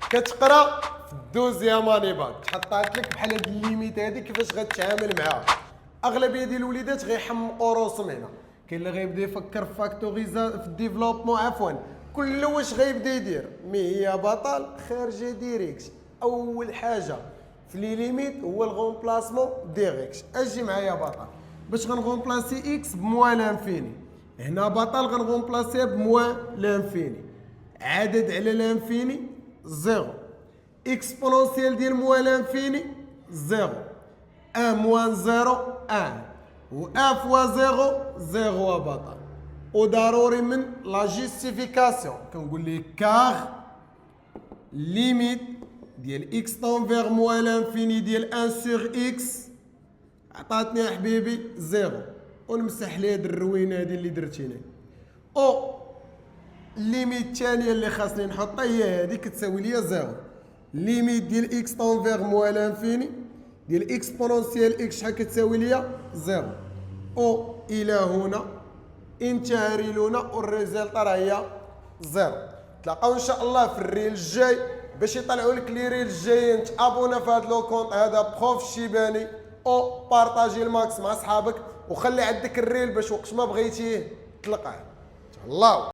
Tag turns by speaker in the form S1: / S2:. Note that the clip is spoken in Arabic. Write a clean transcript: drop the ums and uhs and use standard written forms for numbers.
S1: كتقرا في الدوزيام اني باك تحطات لك بحال هاد الليميت هادي كيفاش غتعامل معاها. اغلبيه ديال الوليدات غيحمقوا راسهم هنا، كاين اللي غيبدا يفكر في فاكتوريزا في الديفلوبمون عفوا كل واش غيبدا يدير. مي هي بطل خارجه ديريكت. اول حاجه في لي ليميت هو الغومبلاسمون ديريكت. اجي معايا بطل باش غنغومبلاسي اكس بموان لانفيني. هنا بطل غنغومبلاسيها بموان لانفيني، عدد على لانفيني زيرو، اكسبونونسيال ديال موان لانفيني زيرو، ان موان زيرو ان، و ان فوا زيرو زيرو بطل. وضروري من لا جيستيفيكاسيون كنقول ليه كار ليميت ديال اكس طونفيغ موان لانفيني ديال ان سور اكس عطاتني يا حبيبي زيرو. ونمسح ليه هاد الروينه هادي اللي درتيني. او الليميت الثانيه اللي خاصني نحطها هي هادي كتساوي ليا زيرو. ليميت ديال اكس طونفيغ موان لانفيني ديال اكسبونونسيال اكس شحال كتساوي ليا زيرو. او الى هنا انتهى ريلونا والريزلت راه هي زيرو. تلاقاو ان شاء الله في الريل الجاي باش يطلعوا لك لي ريل الجايين. تابونا في هذا لو كونت هذا بروف الشيباني، او بارطاجي الماكس مع صحابك وخلي عندك الريل باش وقت ما بغيتيه تلقاه. الله.